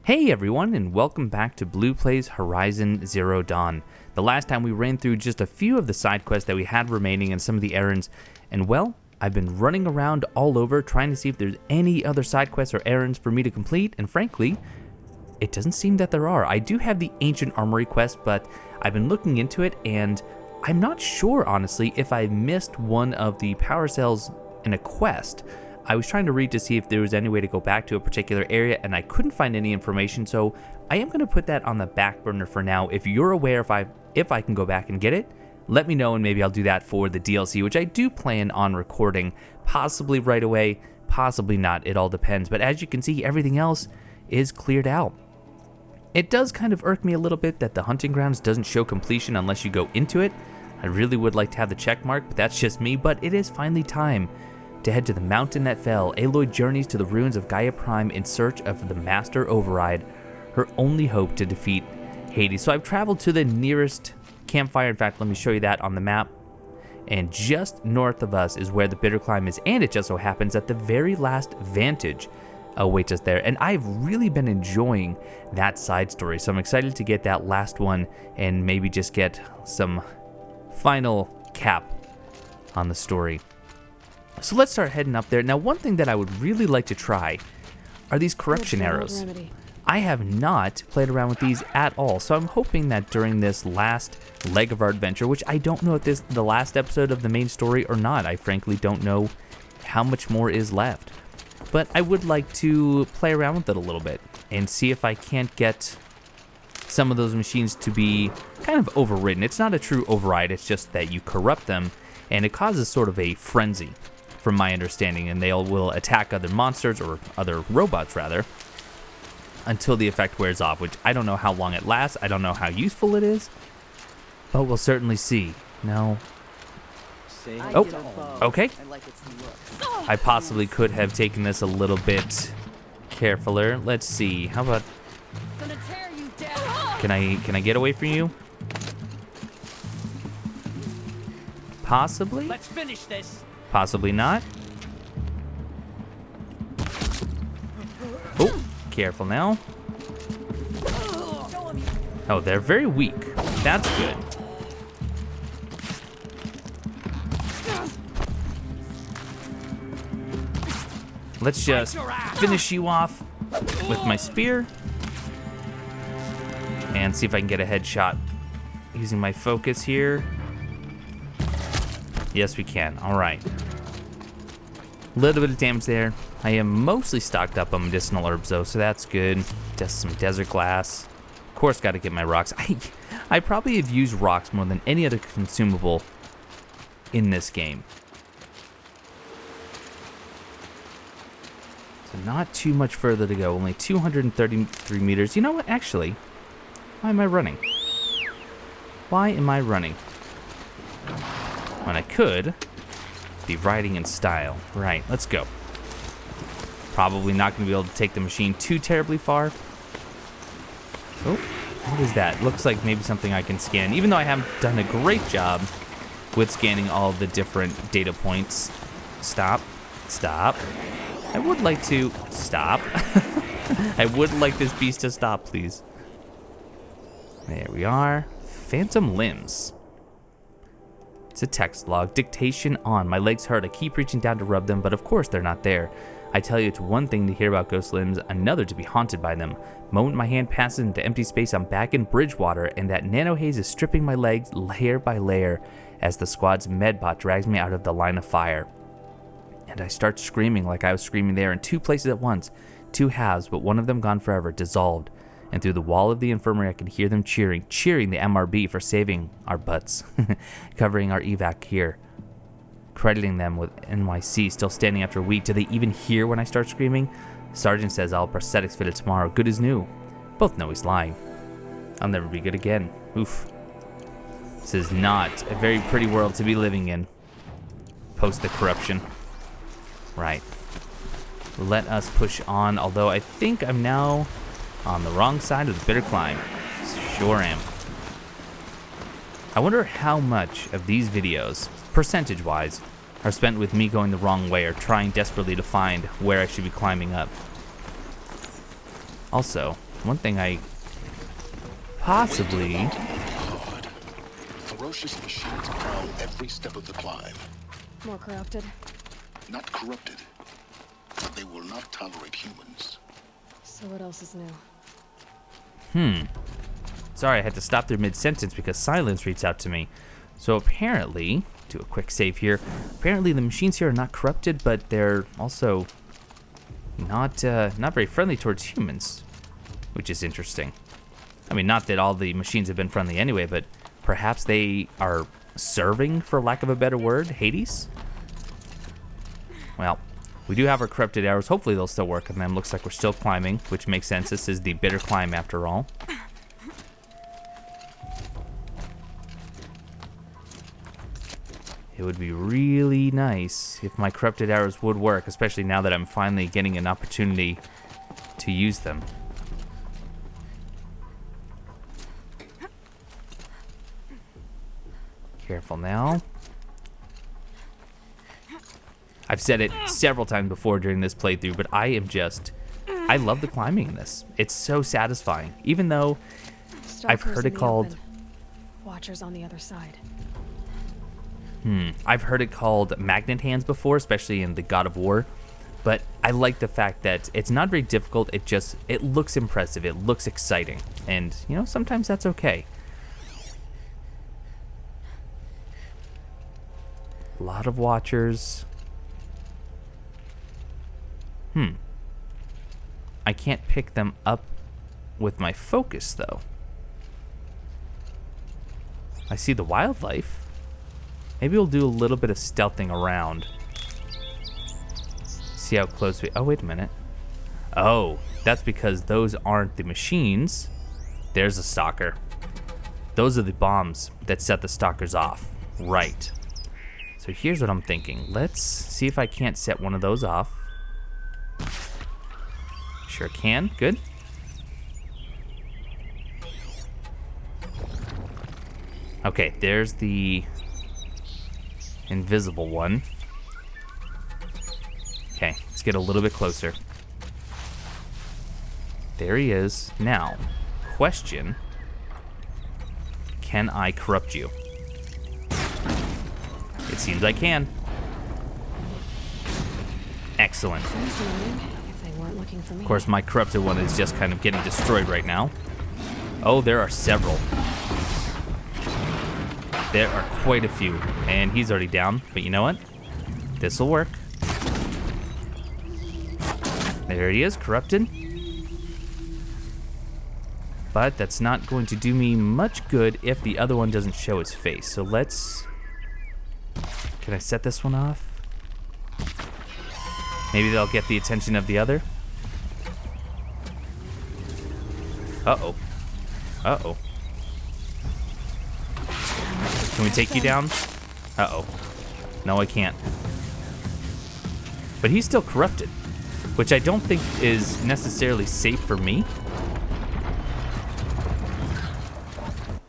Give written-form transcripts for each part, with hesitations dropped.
Hey everyone, and welcome back to Blue Plays Horizon Zero Dawn. The last time we ran through just a few of the side quests that we had remaining and some of the errands, and well, I've been running around all over trying to see if there's any other side quests or errands for me to complete, and frankly, it doesn't seem that there are. I do have the Ancient Armory quest, but I've been looking into it, and I'm not sure, honestly, if I missed one of the power cells in a quest. I was trying to read to see if there was any way to go back to a particular area, and I couldn't find any information, so I am going to put that on the back burner for now. If you're aware if I can go back and get it, let me know, and maybe I'll do that for the DLC, which I do plan on recording, possibly right away, possibly not. It all depends, but as you can see, everything else is cleared out. It does kind of irk me a little bit that the hunting grounds doesn't show completion unless you go into it. I really would like to have the check mark, but that's just me. But it is finally time to head to the mountain that fell. Aloy journeys to the ruins of Gaia Prime in search of the Master Override, her only hope to defeat Hades. So I've traveled to the nearest campfire. In fact, let me show you that on the map. And just north of us is where the Bitter Climb is, and it just so happens that the very last vantage awaits us there. And I've really been enjoying that side story, so I'm excited to get that last one and maybe just get some final cap on the story. So let's start heading up there. Now, one thing that I would really like to try are these corruption arrows. I have not played around with these at all, so I'm hoping that during this last leg of our adventure, which I don't know if this is the last episode of the main story or not. I frankly don't know how much more is left. But I would like to play around with it a little bit and see if I can't get some of those machines to be kind of overridden. It's not a true override, it's just that you corrupt them, and it causes sort of a frenzy, from my understanding, and they will attack other monsters, or other robots rather, until the effect wears off, which I don't know how long it lasts, I don't know how useful it is, but we'll certainly see. No. Oh, okay. I possibly could have taken this a little bit carefuler. Let's see, how about, can I get away from you? Possibly? Let's finish this. Possibly not. Oh, careful now. Oh, they're very weak. That's good. Let's just finish you off with my spear and see if I can get a headshot using my focus here. Yes, we can. All right. A little bit of damage there. I am mostly stocked up on medicinal herbs, though, so that's good. Just some desert glass. Of course, got to get my rocks. I probably have used rocks more than any other consumable in this game. So not too much further to go. Only 233 meters. You know what? Actually, why am I running? Why am I running? When I could be riding in style. Right, let's go. Probably not going to be able to take the machine too terribly far. Oh, what is that? Looks like maybe something I can scan, even though I haven't done a great job with scanning all the different data points. Stop. Stop. I would like to stop. I would like this beast to stop, please. There we are. Phantom limbs. It's a text log. Dictation on. My legs hurt. I keep reaching down to rub them, but of course they're not there. I tell you, it's one thing to hear about ghost limbs, another to be haunted by them. The moment my hand passes into empty space, I'm back in Bridgewater, and that nano haze is stripping my legs layer by layer as the squad's medbot drags me out of the line of fire. And I start screaming like I was screaming there in two places at once. Two halves, but one of them gone forever, dissolved. And through the wall of the infirmary, I can hear them cheering the MRB for saving our butts, covering our evac here, crediting them with NYC still standing after a week. Do they even hear when I start screaming? Sergeant says I'll prosthetics fitted tomorrow, good as new. Both know he's lying. I'll never be good again. Oof. This is not a very pretty world to be living in, post the corruption. Right. Let us push on, although I think I'm now on the wrong side of the Bitter Climb. Sure am. I wonder how much of these videos, percentage-wise, are spent with me going the wrong way or trying desperately to find where I should be climbing up. Also, one thing I possibly... Hard. Ferocious machines prowl every step of the climb. More corrupted. Not corrupted, but they will not tolerate humans. So what else is new? Sorry, I had to stop there mid-sentence because Sylens reached out to me. So apparently, do a quick save here. Apparently the machines here are not corrupted, but they're also not very friendly towards humans, which is interesting. I mean, not that all the machines have been friendly anyway, but perhaps they are serving, for lack of a better word, Hades? Well, we do have our corrupted arrows. Hopefully they'll still work on them. Looks like we're still climbing, which makes sense. This is the bitter climb after all. It would be really nice if my corrupted arrows would work, especially now that I'm finally getting an opportunity to use them. Careful now. I've said it several times before during this playthrough, but I love the climbing in this. It's so satisfying, even though I've heard it called... Watchers on the other side. I've heard it called magnet hands before, especially in the God of War, but I like the fact that it's not very difficult. It looks impressive. It looks exciting, and you know, sometimes that's okay. A lot of watchers. I can't pick them up with my focus though. I see the wildlife. Maybe we'll do a little bit of stealthing around. See how close we... Oh, wait a minute. Oh, that's because those aren't the machines. There's a stalker. Those are the bombs that set the stalkers off. Right. So here's what I'm thinking. Let's see if I can't set one of those off. Sure can. Good. Okay, there's the invisible one. Okay, let's get a little bit closer. There he is. Now, question. Can I corrupt you? It seems I can. Excellent. If they weren't looking for me. Of course, my corrupted one is just kind of getting destroyed right now. Oh, there are several. There are quite a few, and he's already down, but you know what? This'll work. There he is, corrupted. But that's not going to do me much good if the other one doesn't show his face. So let's... Can I set this one off? Maybe they'll get the attention of the other. Uh-oh. Uh-oh. Can we take you down? Uh-oh. No, I can't. But he's still corrupted, which I don't think is necessarily safe for me.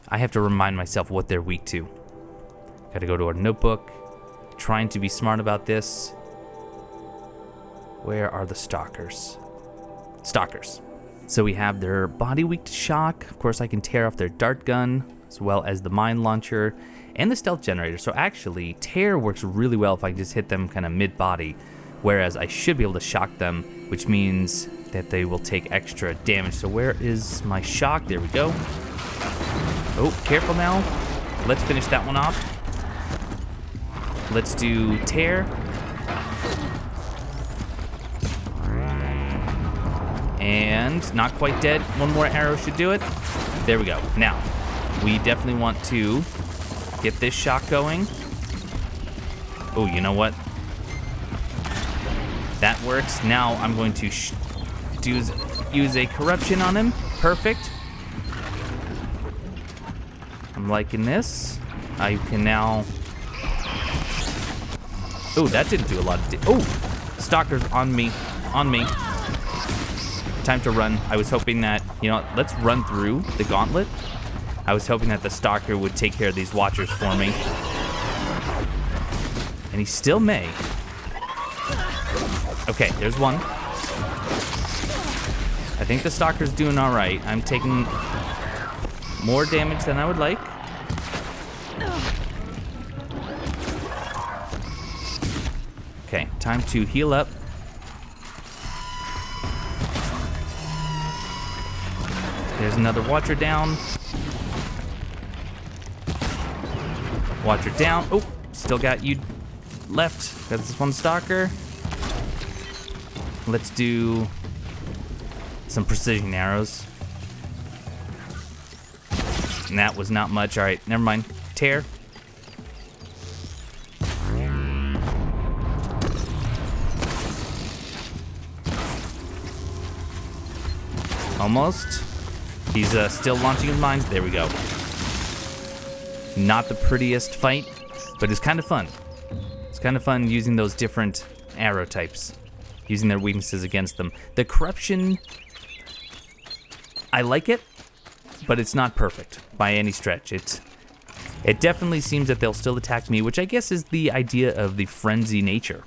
I have to remind myself what they're weak to. Gotta go to our notebook. Trying to be smart about this. Where are the stalkers? Stalkers. So we have their body weak to shock. Of course, I can tear off their dart gun, as well as the mine launcher and the stealth generator. So actually, tear works really well if I just hit them kind of mid-body, whereas I should be able to shock them, which means that they will take extra damage. So where is my shock? There we go. Oh, careful now. Let's finish that one off. Let's do tear. And not quite dead. One more arrow should do it. There we go. Now, we definitely want to get this shock going. Oh, you know what? That works. Now I'm going to use a corruption on him. Perfect. I'm liking this. I can now... Oh, that didn't do a lot of... Oh, stalkers on me. On me. Time to run. I was hoping that, you know, let's run through the gauntlet. I was hoping that the stalker would take care of these watchers for me. And he still may. Okay, there's one. I think the Stalker's doing all right. I'm taking more damage than I would like. Okay, time to heal up. There's another Watcher down. Watcher down. Oh, still got you left. Got this one Stalker. Let's do some precision arrows. And that was not much. All right, never mind. Tear. Almost. He's still launching his mines. There we go. Not the prettiest fight, but it's kind of fun. It's kind of fun using those different arrow types, using their weaknesses against them. The corruption, I like it, but it's not perfect by any stretch. It definitely seems that they'll still attack me, which I guess is the idea of the frenzy nature.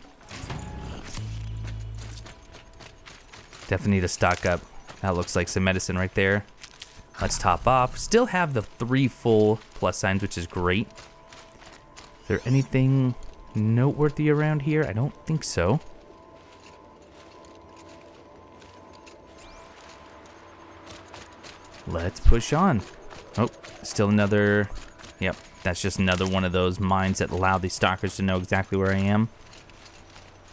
Definitely need to stock up. That looks like some medicine right there. Let's top off. Still have the 3 full plus signs, which is great. Is there anything noteworthy around here? I don't think so. Let's push on. Oh, still another. Yep, that's just another one of those mines that allow the stalkers to know exactly where I am.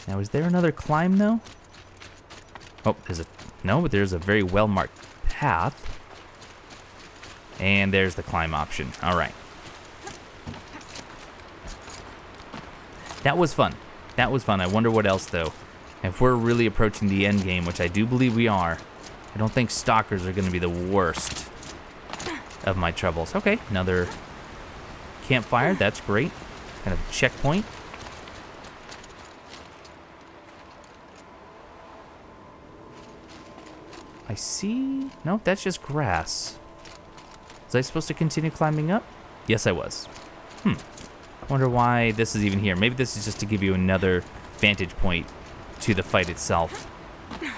Now, is there another climb though? Oh, but there's a very well-marked path. And there's the climb option. All right. That was fun. That was fun. I wonder what else, though. If we're really approaching the end game, which I do believe we are, I don't think stalkers are going to be the worst of my troubles. Okay, another campfire. That's great. Kind of a checkpoint. I see. No, that's just grass. Was I supposed to continue climbing up? Yes, I was. Wonder why this is even here. Maybe this is just to give you another vantage point to the fight itself.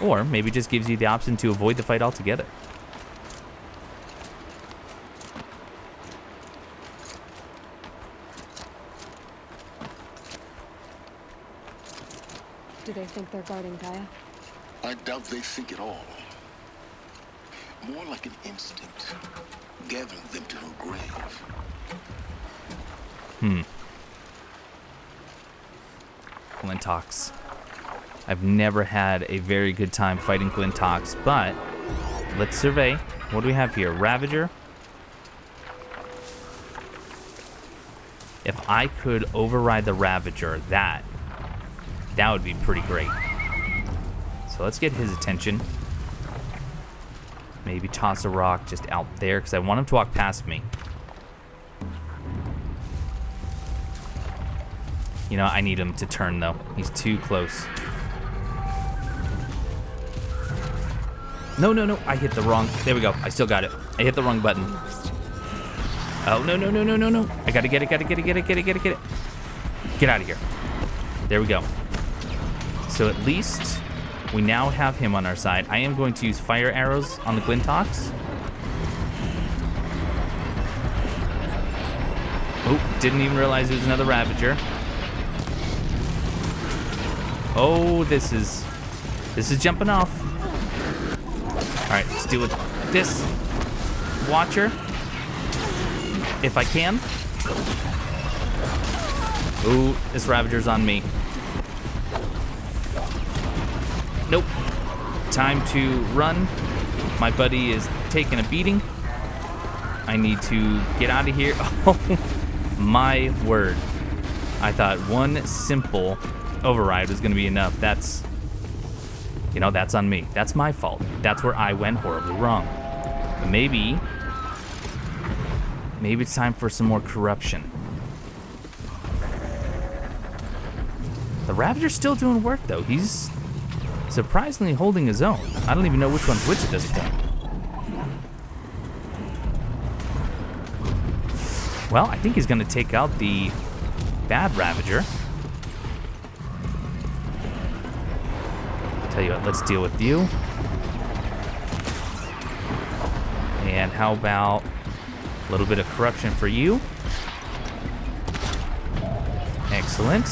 Or maybe it just gives you the option to avoid the fight altogether. Do they think they're guarding Gaia? I doubt they think at all. More like an instinct, gathering them to her grave. Glintox. I've never had a very good time fighting Glintox, but let's survey. What do we have here? Ravager. If I could override the Ravager, that would be pretty great. So let's get his attention. Maybe toss a rock just out there, because I want him to walk past me. You know, I need him to turn, though. He's too close. No, no, no. I hit the wrong... There we go. I still got it. I hit the wrong button. Oh, no, no, no, no, no, no. I gotta get it, get it. Get out of here. There we go. So at least we now have him on our side. I am going to use fire arrows on the Glintox. Oh, didn't even realize there was another Ravager. Oh, this is jumping off. All right, let's deal with this Watcher, if I can. Ooh, this Ravager's on me. Nope. Time to run. My buddy is taking a beating. I need to get out of here. Oh, my word. I thought one simple override was going to be enough. That's, you know, that's on me. That's my fault. That's where I went horribly wrong. But maybe it's time for some more corruption. The Ravager's still doing work, though. He's surprisingly holding his own. I don't even know which one's which at this point. Well, I think he's going to take out the bad Ravager. Tell you what, let's deal with you. And how about a little bit of corruption for you? Excellent.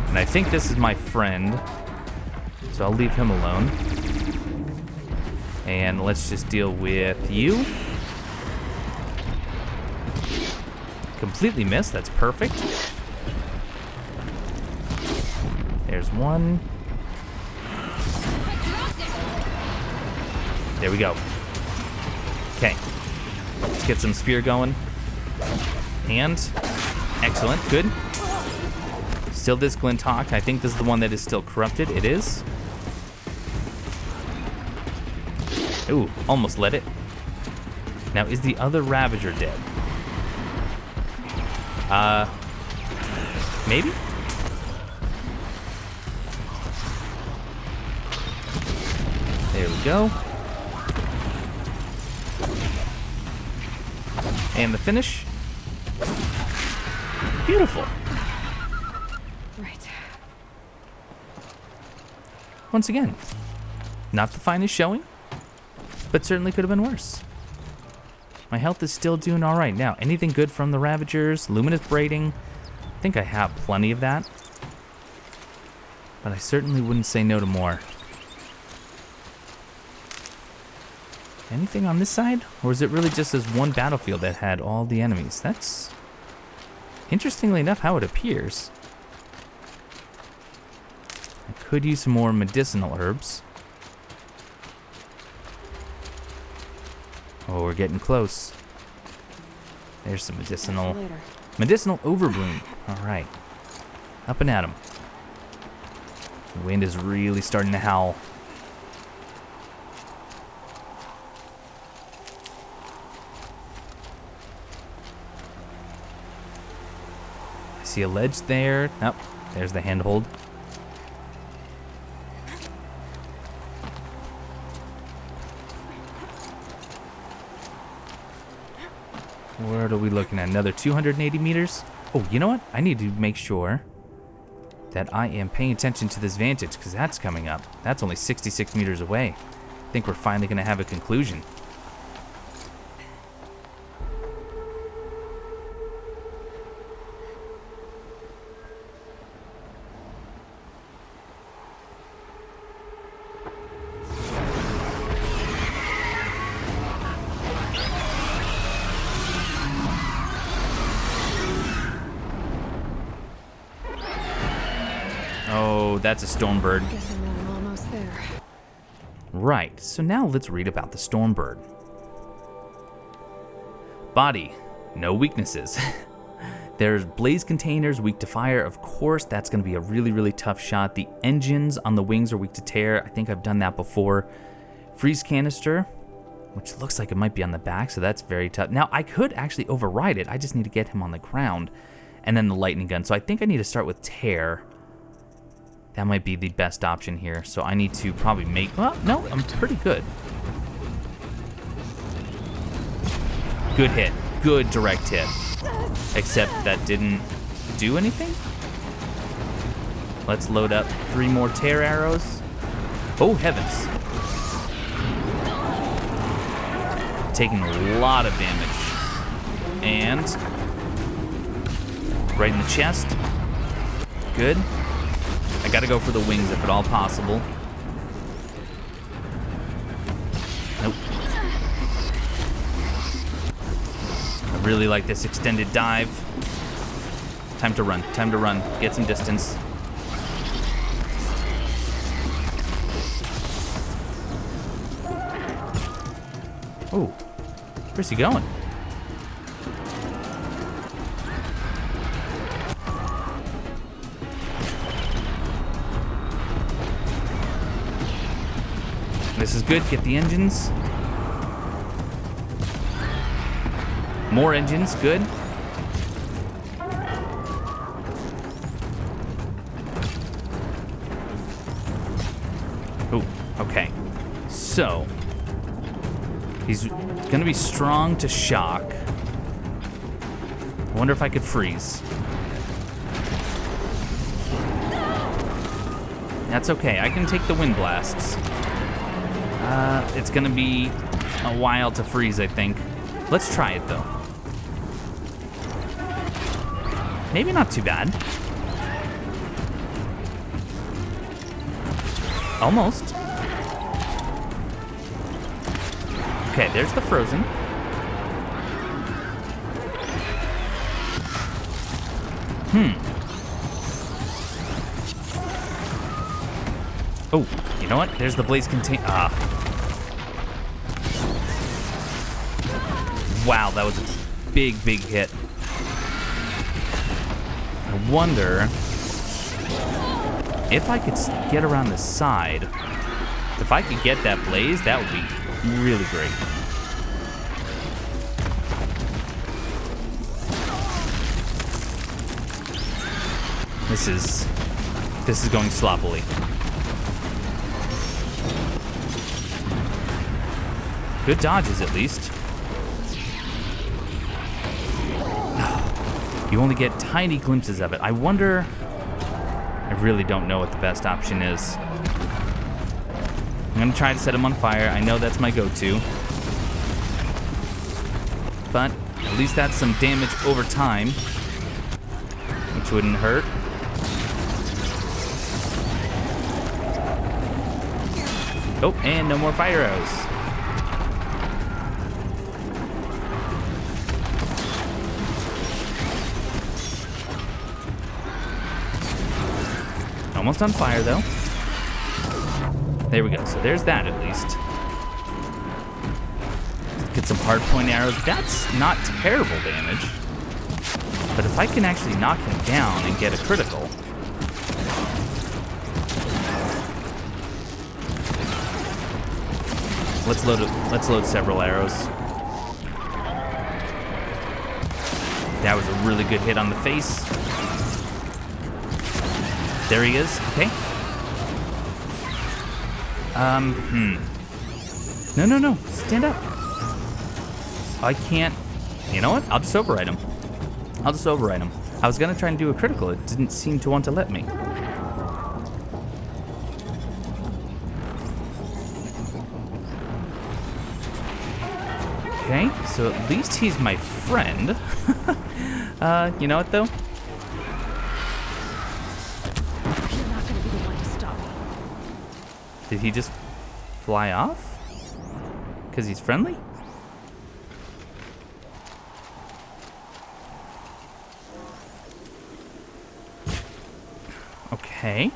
And I think this is my friend, so I'll leave him alone. And let's just deal with you. Completely missed, that's perfect. There's one. There we go. Okay, let's get some spear going. And, excellent, good. Still this Glinthawk. I think this is the one that is still corrupted. It is. Ooh, almost let it. Now, is the other Ravager dead? Maybe? There we go. And the finish. Beautiful. Right. Once again, not the finest showing, but certainly could have been worse. My health is still doing all right. Now, anything good from the Ravagers? Luminous Braiding. I think I have plenty of that. But I certainly wouldn't say no to more. Anything on this side? Or is it really just this one battlefield that had all the enemies? That's, interestingly enough, how it appears. I could use some more medicinal herbs. Oh, we're getting close. There's some medicinal overbloom. All right, up and at 'em. The wind is really starting to howl. I see a ledge there. Oh, there's the handhold. What are we looking at? Another 280 meters? Oh, you know what? I need to make sure that I am paying attention to this vantage, because that's coming up. That's only 66 meters away. I think we're finally going to have a conclusion. Oh, that's a Stormbird. Guessing that I'm almost there. Right, so now let's read about the Stormbird. Body, no weaknesses. There's blaze containers, weak to fire. Of course, that's going to be a really, really tough shot. The engines on the wings are weak to tear. I think I've done that before. Freeze canister, which looks like it might be on the back, so that's very tough. Now, I could actually override it. I just need to get him on the ground. And then the lightning gun. So I think I need to start with tear. That might be the best option here. So I need to probably make... Well, no, I'm pretty good. Good hit. Good direct hit. Except that didn't do anything. Let's load up 3 more tear arrows. Oh, heavens. Taking a lot of damage. And... right in the chest. Good. I gotta go for the wings if at all possible. Nope. I really like this extended dive. Time to run, time to run. Get some distance. Oh, where's he going? This is good. Get the engines. More engines. Good. Oh, okay. So, he's going to be strong to shock. I wonder if I could freeze. That's okay. I can take the wind blasts. It's gonna be a while to freeze, I think. Let's try it, though. Maybe not too bad. Almost. Okay, there's the frozen. Oh, you know what? There's the blaze contain. Wow, that was a big hit. I wonder if I could get around the side. If I could get that blaze, that would be really great. This is going sloppily. Good dodges, at least. You only get tiny glimpses of it. I wonder... I really don't know what the best option is. I'm gonna try to set him on fire. I know that's my go-to. But at least that's some damage over time, which wouldn't hurt. Oh, and no more fire arrows. Almost on fire, though. There we go. So there's that, at least. Let's get some hard point arrows. That's not terrible damage. But if I can actually knock him down and get a critical... Let's load several arrows. That was a really good hit on the face. There he is. Okay. No. Stand up. I can't. You know what? I'll just override him. I was gonna try and do a critical. It didn't seem to want to let me. Okay, so at least he's my friend. You know what, though? You're not gonna be the one to stop me. Did he just fly off? Because he's friendly? Okay.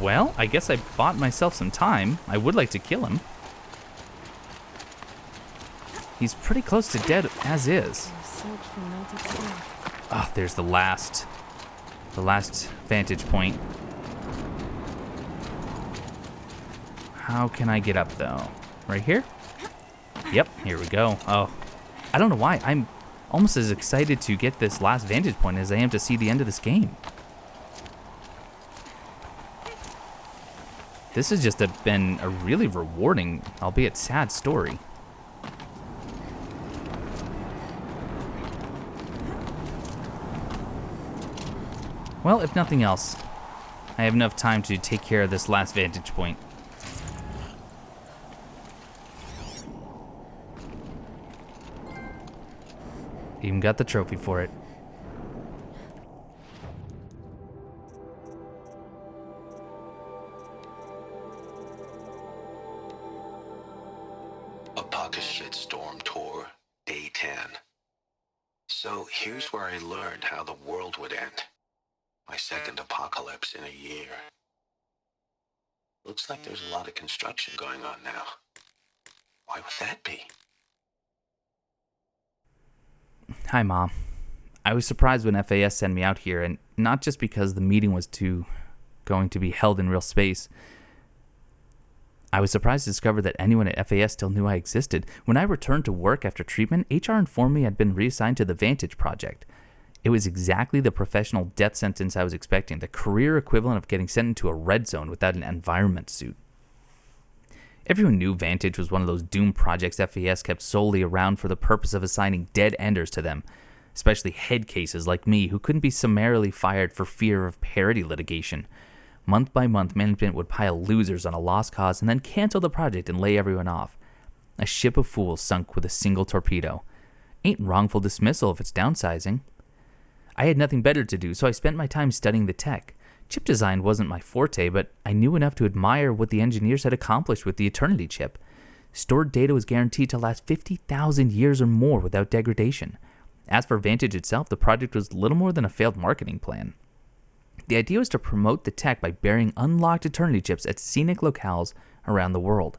Well, I guess I bought myself some time. I would like to kill him. He's pretty close to dead as is. Ah, there's the last vantage point. How can I get up, though? Right here? Yep, here we go. Oh, I don't know why. I'm almost as excited to get this last vantage point as I am to see the end of this game. This has just been a really rewarding, albeit sad story. Well, if nothing else, I have enough time to take care of this last vantage point. Even got the trophy for it. Shitstorm Tour, Day 10. So here's where I learned how the world would end. My second apocalypse in a year. Looks like there's a lot of construction going on now. Why would that be? Hi, Mom. I was surprised when FAS sent me out here, and not just because the meeting was going to be held in real space. I was surprised to discover that anyone at FAS still knew I existed. When I returned to work after treatment, HR informed me I'd been reassigned to the Vantage project. It was exactly the professional death sentence I was expecting, the career equivalent of getting sent into a red zone without an environment suit. Everyone knew Vantage was one of those doomed projects FAS kept solely around for the purpose of assigning dead enders to them, especially head cases like me who couldn't be summarily fired for fear of parody litigation. Month by month, management would pile losers on a lost cause and then cancel the project and lay everyone off. A ship of fools sunk with a single torpedo. Ain't wrongful dismissal if it's downsizing. I had nothing better to do, so I spent my time studying the tech. Chip design wasn't my forte, but I knew enough to admire what the engineers had accomplished with the Eternity chip. Stored data was guaranteed to last 50,000 years or more without degradation. As for Vantage itself, the project was little more than a failed marketing plan. The idea was to promote the tech by burying unlocked Eternity chips at scenic locales around the world.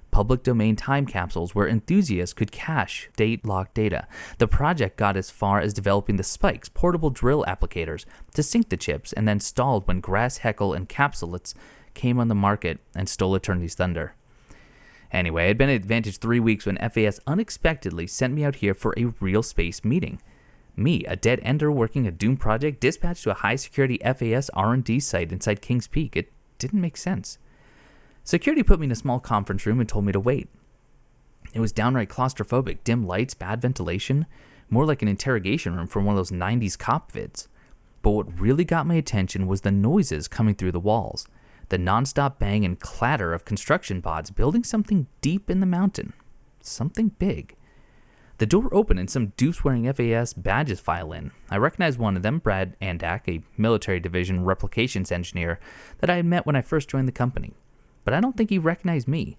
Public domain time capsules where enthusiasts could cache state-locked data. The project got as far as developing the spikes, portable drill applicators, to sink the chips and then stalled when Grass Heckle and Capsulates came on the market and stole Eternity's thunder. Anyway, I had been at Vantage 3 weeks when FAS unexpectedly sent me out here for a real space meeting. Me, a dead ender working a Doom project, dispatched to a high-security FAS R&D site inside Kings Peak. It didn't make sense. Security put me in a small conference room and told me to wait. It was downright claustrophobic, dim lights, bad ventilation, more like an interrogation room from one of those 90s cop vids. But what really got my attention was the noises coming through the walls, the nonstop bang and clatter of construction pods building something deep in the mountain, something big. The door opened and some deuce-wearing FAS badges file in. I recognized one of them, Brad Andak, a military division replications engineer that I had met when I first joined the company. But I don't think he recognized me.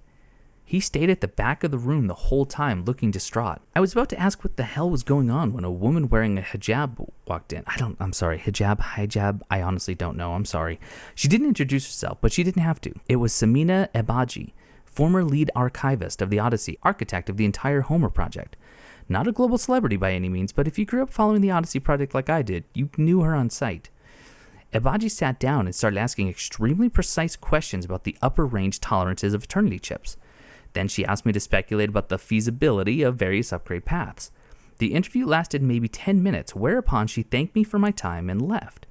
He stayed at the back of the room the whole time, looking distraught. I was about to ask what the hell was going on when a woman wearing a hijab walked in. Hijab, I honestly don't know, I'm sorry. She didn't introduce herself, but she didn't have to. It was Samina Ebaji, former lead archivist of the Odyssey, architect of the entire Homer project. Not a global celebrity by any means, but if you grew up following the Odyssey project like I did, you knew her on sight. Ebaji sat down and started asking extremely precise questions about the upper range tolerances of Eternity chips. Then she asked me to speculate about the feasibility of various upgrade paths. The interview lasted maybe 10 minutes, whereupon she thanked me for my time and left.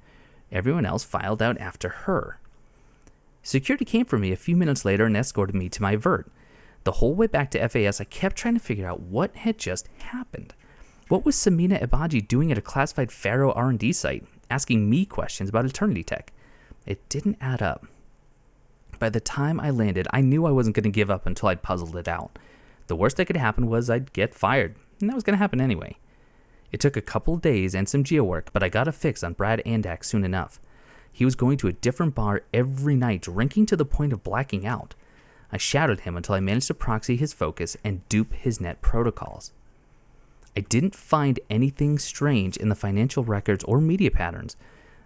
Everyone else filed out after her. Security came for me a few minutes later and escorted me to my vert. The whole way back to FAS, I kept trying to figure out what had just happened. What was Samina Ebaji doing at a classified Pharaoh R&D site, asking me questions about Eternity tech? It didn't add up. By the time I landed, I knew I wasn't going to give up until I'd puzzled it out. The worst that could happen was I'd get fired, and that was going to happen anyway. It took a couple days and some geo work, but I got a fix on Brad Andak soon enough. He was going to a different bar every night, drinking to the point of blacking out. I shadowed him until I managed to proxy his focus and dupe his net protocols. I didn't find anything strange in the financial records or media patterns.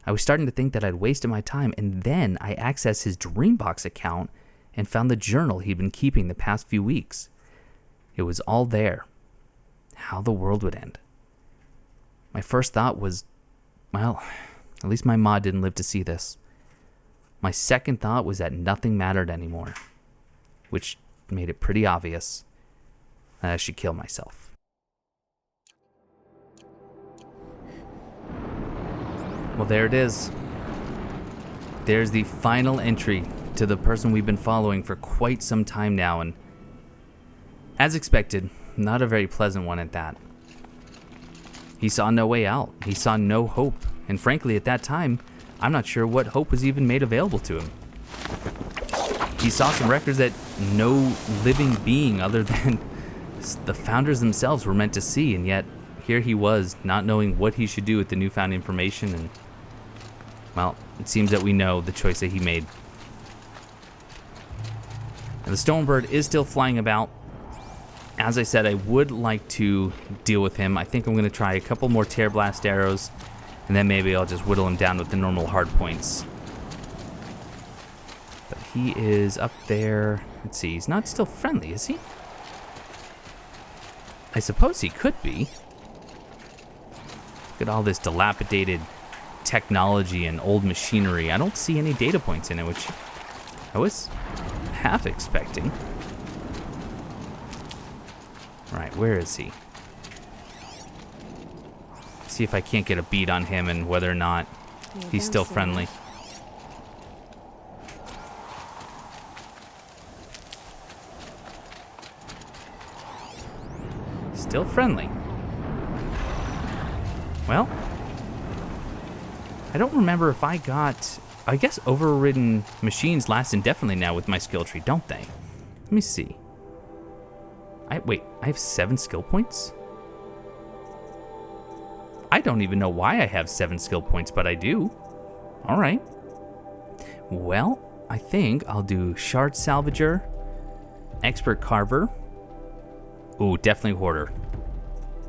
I was starting to think that I'd wasted my time, and then I accessed his Dreambox account and found the journal he'd been keeping the past few weeks. It was all there. How the world would end. My first thought was, well, at least my ma didn't live to see this. My second thought was that nothing mattered anymore, which made it pretty obvious that I should kill myself. Well, there it is. There's the final entry to the person we've been following for quite some time now, and as expected, not a very pleasant one at that. He saw no way out. He saw no hope, and frankly, at that time, I'm not sure what hope was even made available to him. He saw some records that no living being other than the founders themselves were meant to see, and yet here he was, not knowing what he should do with the newfound information, and, well, it seems that we know the choice that he made. And the Stonebird is still flying about. As I said, I would like to deal with him. I think I'm going to try a couple more Tear Blast arrows, and then maybe I'll just whittle him down with the normal hard points. But he is up there. Let's see, he's not still friendly, is he? I suppose he could be. Look at all this dilapidated technology and old machinery. I don't see any data points in it, which I was half expecting. Right, where is he? See if I can't get a beat on him and whether or not he's still friendly. Still friendly. Well, I don't remember if I got I guess overridden machines last indefinitely now with my skill tree, don't they? Let me see. Wait, I have 7 skill points? I don't even know why I have 7 skill points, but I do. All right. Well, I think I'll do Shard Salvager, Expert Carver. Ooh, definitely Hoarder.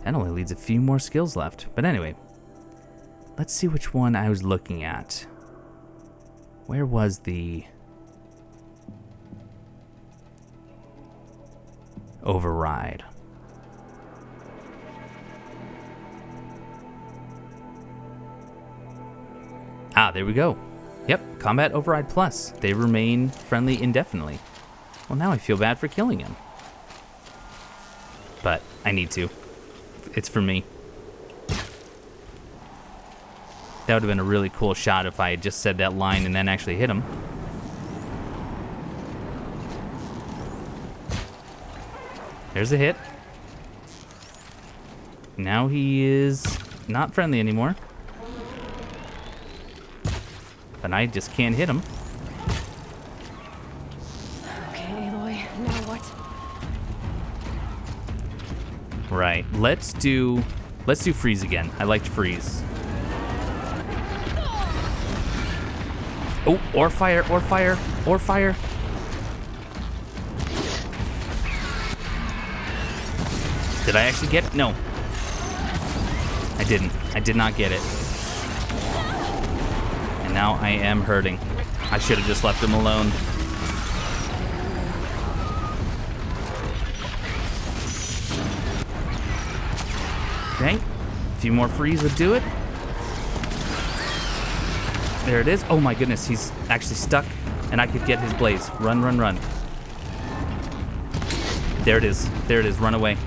That only leaves a few more skills left. But anyway, let's see which one I was looking at. Where was the override? Ah, there we go. Yep, Combat Override Plus. They remain friendly indefinitely. Well, now I feel bad for killing him. But I need to. It's for me. That would have been a really cool shot if I had just said that line and then actually hit him. There's a hit. Now he is not friendly anymore. But I just can't hit him. Okay, Aloy, now what? Right. Let's do freeze again. I liked freeze. Oh, or fire, or fire, or fire. Did I actually get it? No. I didn't. I did not get it. And now I am hurting. I should have just left him alone. Okay. A few more freeze would do it. There it is. Oh my goodness, he's actually stuck, and I could get his blaze. Run, run, run. There it is. There it is. Run away.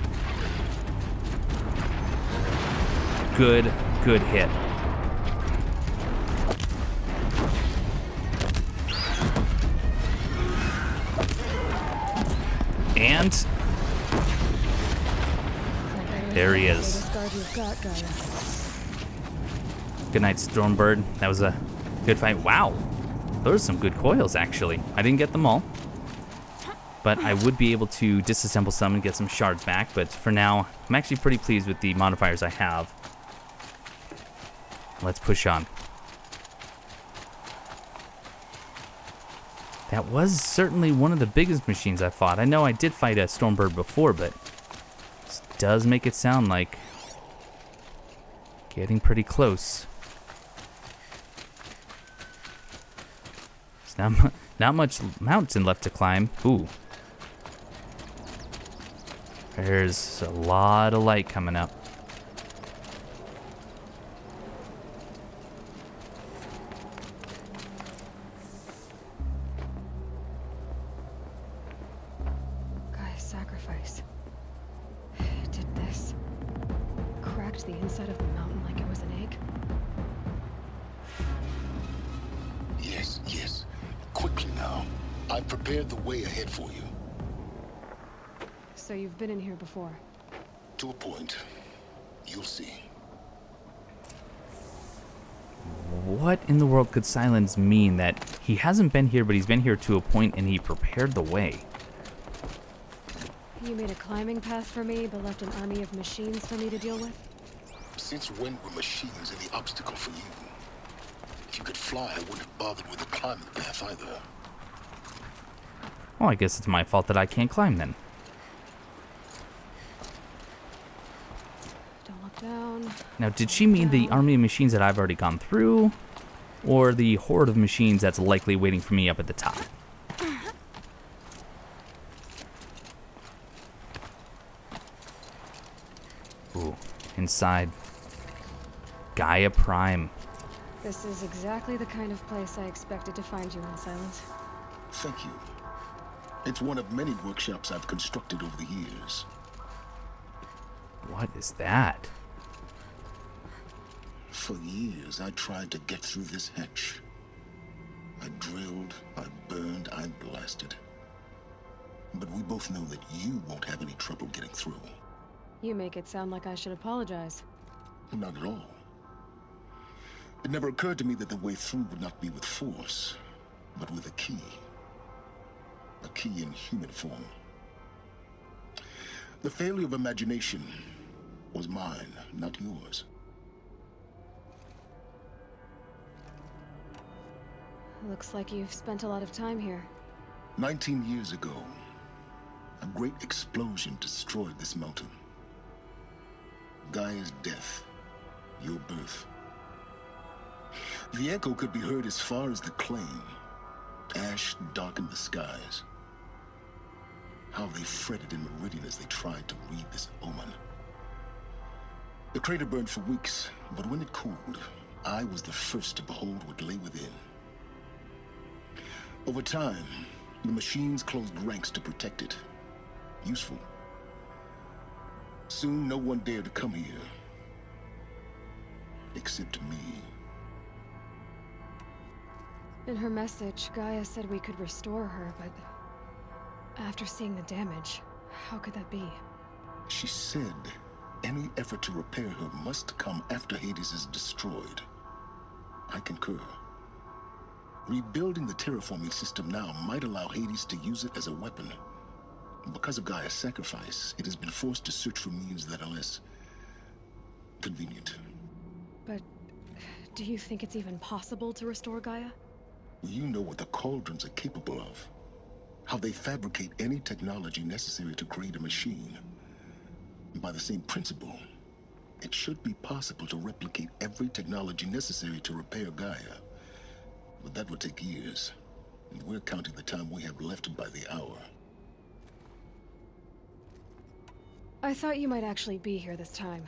Good, good hit. And there he is. Good night, Stormbird. That was a good fight. Wow. Those are some good coils, actually. I didn't get them all. But I would be able to disassemble some and get some shards back. But for now, I'm actually pretty pleased with the modifiers I have. Let's push on. That was certainly one of the biggest machines I fought. I know I did fight a Stormbird before, but this does make it sound like getting pretty close. There's not much mountain left to climb. Ooh. There's a lot of light coming up. Gaia's sacrifice. It did this. Cracked the inside of the mountain like it was an egg. Yes, yes. Quickly now. I've prepared the way ahead for you. So you've been in here before? To a point. You'll see. What in the world could Sylens mean that he hasn't been here, but he's been here to a point and he prepared the way? You made a climbing path for me, but left an army of machines for me to deal with? Since when were machines any obstacle for you? If you could fly, I wouldn't have bothered with the climbing path either. Well, I guess it's my fault that I can't climb then. Don't look down. Now, did she mean the army of machines that I've already gone through? Or the horde of machines that's likely waiting for me up at the top? Ooh, inside. Gaia Prime. This is exactly the kind of place I expected to find you in, Sylens. Thank you. It's one of many workshops I've constructed over the years. What is that? For years, I tried to get through this hatch. I drilled, I burned, I blasted. But we both know that you won't have any trouble getting through. You make it sound like I should apologize. Not at all. It never occurred to me that the way through would not be with force, but with a key. A key in human form. The failure of imagination was mine, not yours. Looks like you've spent a lot of time here. 19 years ago, a great explosion destroyed this mountain. Gaia's death, your birth. The echo could be heard as far as the claim. Ash darkened the skies. How they fretted in meridian as they tried to read this omen. The crater burned for weeks, but when it cooled, I was the first to behold what lay within. Over time, the machines closed ranks to protect it. Useful. Soon, no one dared to come here. Except me. In her message, Gaia said we could restore her, but after seeing the damage, how could that be? She said any effort to repair her must come after Hades is destroyed. I concur. Rebuilding the terraforming system now might allow Hades to use it as a weapon. Because of Gaia's sacrifice, it has been forced to search for means that are less convenient. But do you think it's even possible to restore Gaia? You know what the Cauldrons are capable of. How they fabricate any technology necessary to create a machine. By the same principle, it should be possible to replicate every technology necessary to repair Gaia. But that would take years, and we're counting the time we have left by the hour. I thought you might actually be here this time.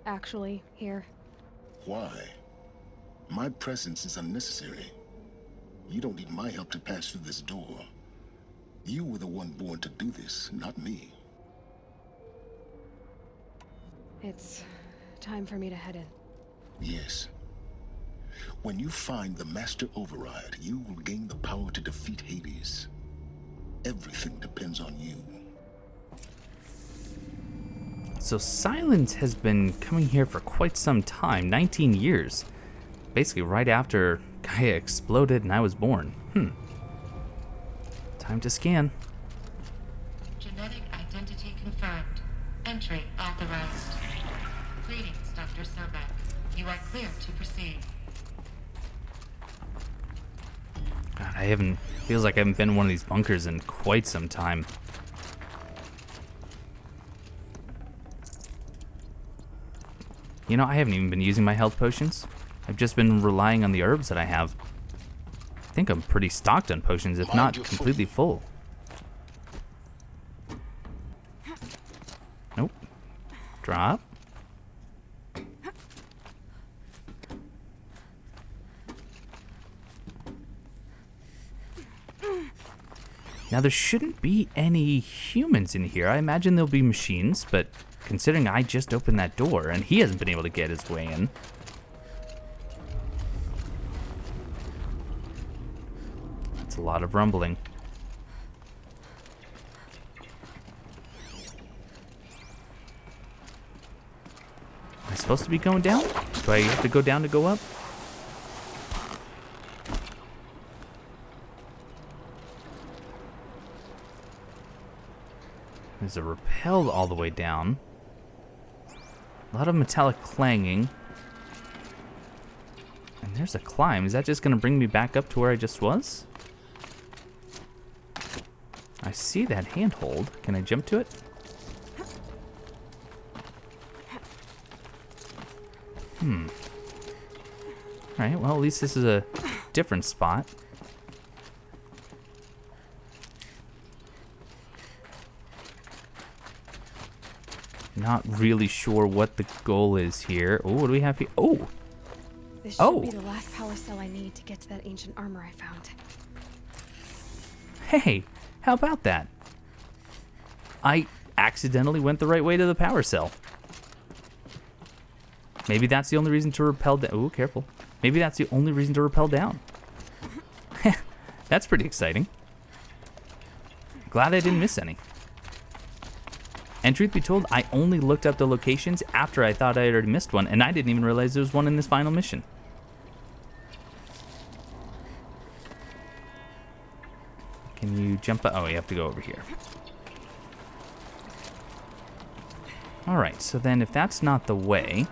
Actually, here. Why? My presence is unnecessary. You don't need my help to pass through this door. You were the one born to do this, not me. It's time for me to head in. Yes. When you find the Master Override, you will gain the power to defeat Hades. Everything depends on you. So Sylens has been coming here for quite some time, 19 years. Basically right after Gaia exploded and I was born. Time to scan. Genetic identity confirmed. Entry authorized. Greetings, Dr. Sobek. You are clear to proceed. God, feels like I haven't been in one of these bunkers in quite some time. You know, I haven't even been using my health potions. I've just been relying on the herbs that I have. I think I'm pretty stocked on potions, if not completely full. Nope. Drop. Now, there shouldn't be any humans in here. I imagine there'll be machines, but considering I just opened that door and he hasn't been able to get his way in. That's a lot of rumbling. Am I supposed to be going down? Do I have to go down to go up? There's a rappel all the way down. A lot of metallic clanging. And there's a climb. Is that just going to bring me back up to where I just was? I see that handhold. Can I jump to it? Alright, well, at least this is a different spot. Not really sure what the goal is here. Oh, what do we have here? Oh! This should be the last power cell I need to get to that ancient armor I found. Hey, how about that? I accidentally went the right way to the power cell. Maybe that's the only reason to rappel down. Ooh, careful. Maybe that's the only reason to rappel down. That's pretty exciting. Glad I didn't miss any. And truth be told, I only looked up the locations after I thought I had already missed one, and I didn't even realize there was one in this final mission. Can you jump? Oh, you have to go over here. Alright, so then if that's not the way...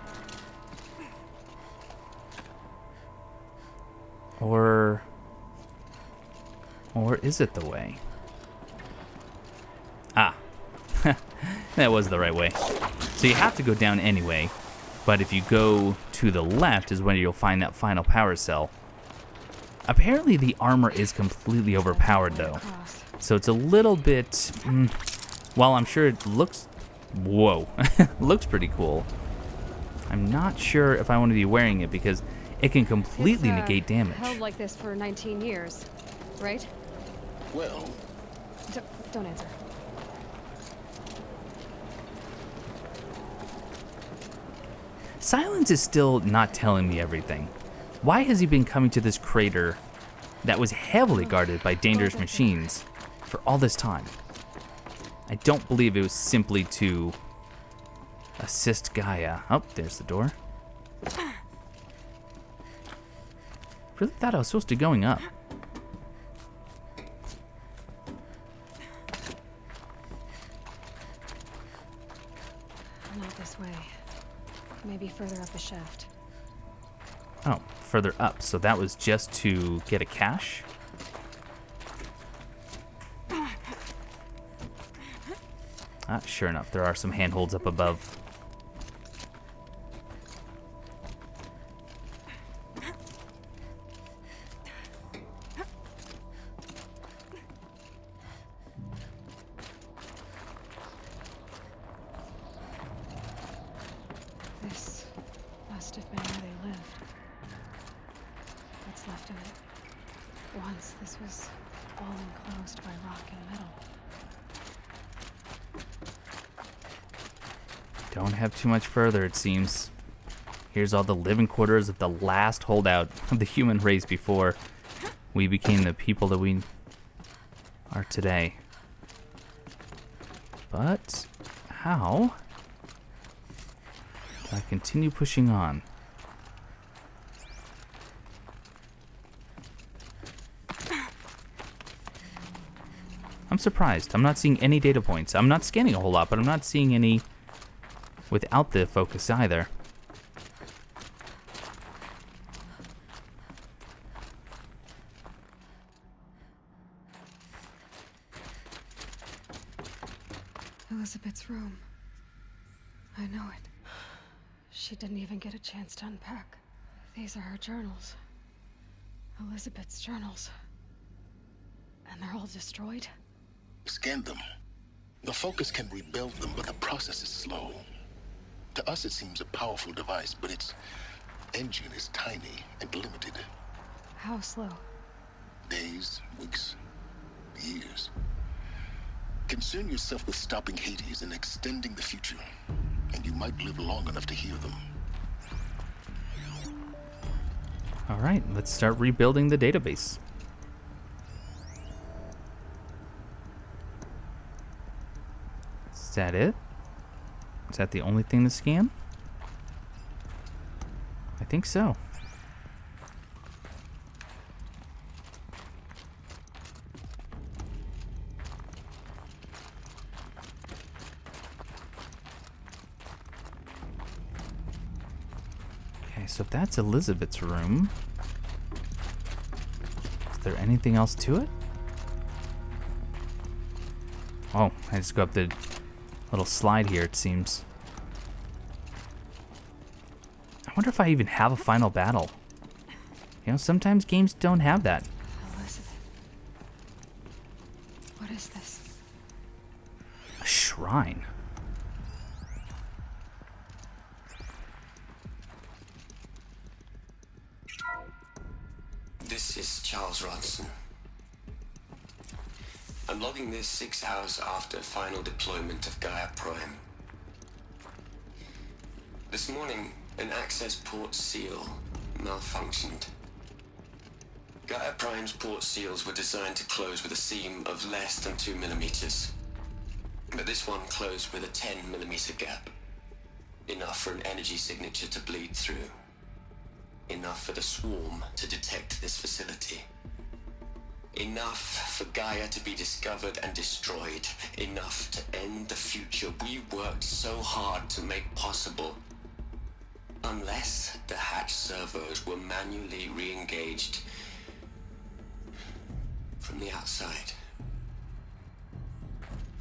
Or is it the way? Ah. That was the right way. So you have to go down anyway, but if you go to the left is when you'll find that final power cell. Apparently the armor is completely overpowered though. So it's a little bit... while I'm sure it looks... Whoa. Looks pretty cool. I'm not sure if I want to be wearing it because it can completely negate damage. Held like this for 19 years, right? Well, Don't answer. Sylens is still not telling me everything. Why has he been coming to this crater that was heavily guarded by dangerous machines for all this time? I don't believe it was simply to assist Gaia. Oh, there's the door. Really thought I was supposed to be going up. Not this way. Maybe further up the shaft. Oh, further up. So that was just to get a cache? Ah, sure enough, there are some handholds up above. This must have been where they lived. What's left of it. Once this was all enclosed by rock and metal. Don't have too much further, it seems. Here's all the living quarters of the last holdout of the human race before we became the people that we are today. But how do I continue pushing on? I'm surprised. I'm not seeing any data points. I'm not scanning a whole lot, but I'm not seeing any without the focus either. Elizabeth's room. I know it. She didn't even get a chance to unpack. These are her journals. Elizabeth's journals. And they're all destroyed? scan them. The focus can rebuild them, but the process is slow. To us, it seems a powerful device, but its engine is tiny and limited. How slow? Days, weeks, years. Concern yourself with stopping Hades and extending the future, and you might live long enough to hear them. All right, let's start rebuilding the database. Is that it? Is that the only thing to scan? I think so. Okay, so if that's Elizabeth's room, is there anything else to it? Oh, I just go up the little slide here, it seems. I wonder if I even have a final battle. You know, sometimes games don't have that. Elizabeth. What is this? A shrine. This is Charles Ronson. I'm logging this 6 hours after final deployment of Gaia Prime. This morning, an access port seal malfunctioned. Gaia Prime's port seals were designed to close with a seam of less than 2 millimeters. But this one closed with a 10 millimeter gap. Enough for an energy signature to bleed through. Enough for the swarm to detect this facility. Enough for Gaia to be discovered and destroyed. Enough to end the future we worked so hard to make possible. Unless the hatch servos were manually re-engaged from the outside.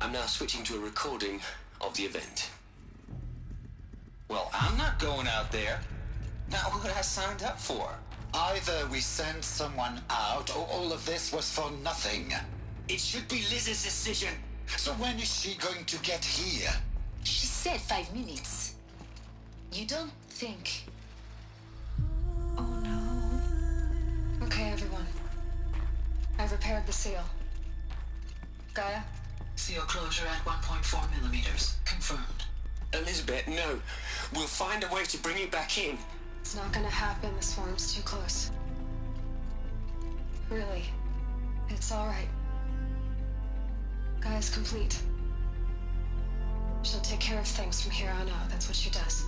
I'm now switching to a recording of the event. Well, I'm not going out there. Not what I signed up for. Either we send someone out, or all of this was for nothing. It should be Liz's decision. So when is she going to get here? She said 5 minutes. You don't think... Oh no. Okay, everyone. I've repaired the seal. Gaia? Seal closure at 1.4 millimeters. Confirmed. Elizabeth, no. We'll find a way to bring you back in. It's not gonna happen. The swarm's too close. Really. It's alright. Gaia's complete. She'll take care of things from here on out. That's what she does.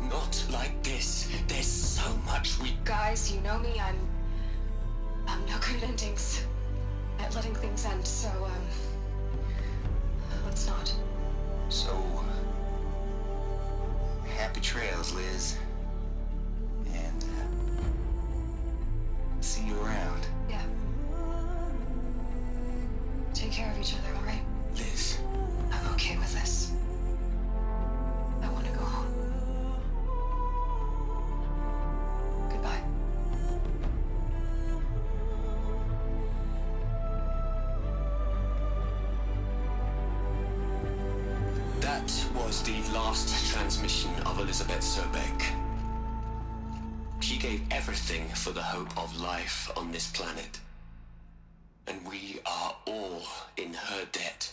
Not like this. There's so much we... Guys, you know me. I'm no good at endings. At letting things end, so, let's not. So, happy trails, Liz. And, see you around. Yeah. Take care of each other, alright? Liz. I'm okay with this. I want to go home. Goodbye. That was the last transmission of Elizabeth Sobek. She gave everything for the hope of life on this planet. And we are all in her debt.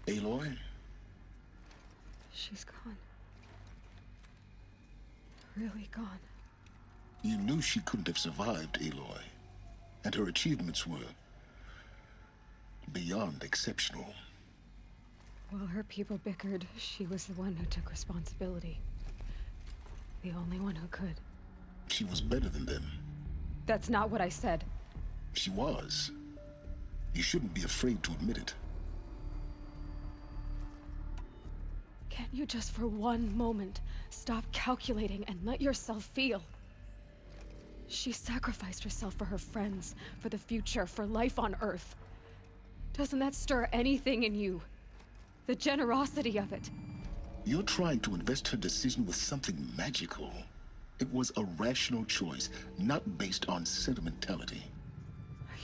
Aloy? She's gone. Really gone. You knew she couldn't have survived, Aloy. And her achievements were beyond exceptional. While her people bickered, she was the one who took responsibility. The only one who could. She was better than them. That's not what I said. She was. You shouldn't be afraid to admit it. Can't you just for one moment stop calculating and let yourself feel? She sacrificed herself for her friends, for the future, for life on Earth. Doesn't that stir anything in you? The generosity of it. You're trying to invest her decision with something magical. It was a rational choice, not based on sentimentality.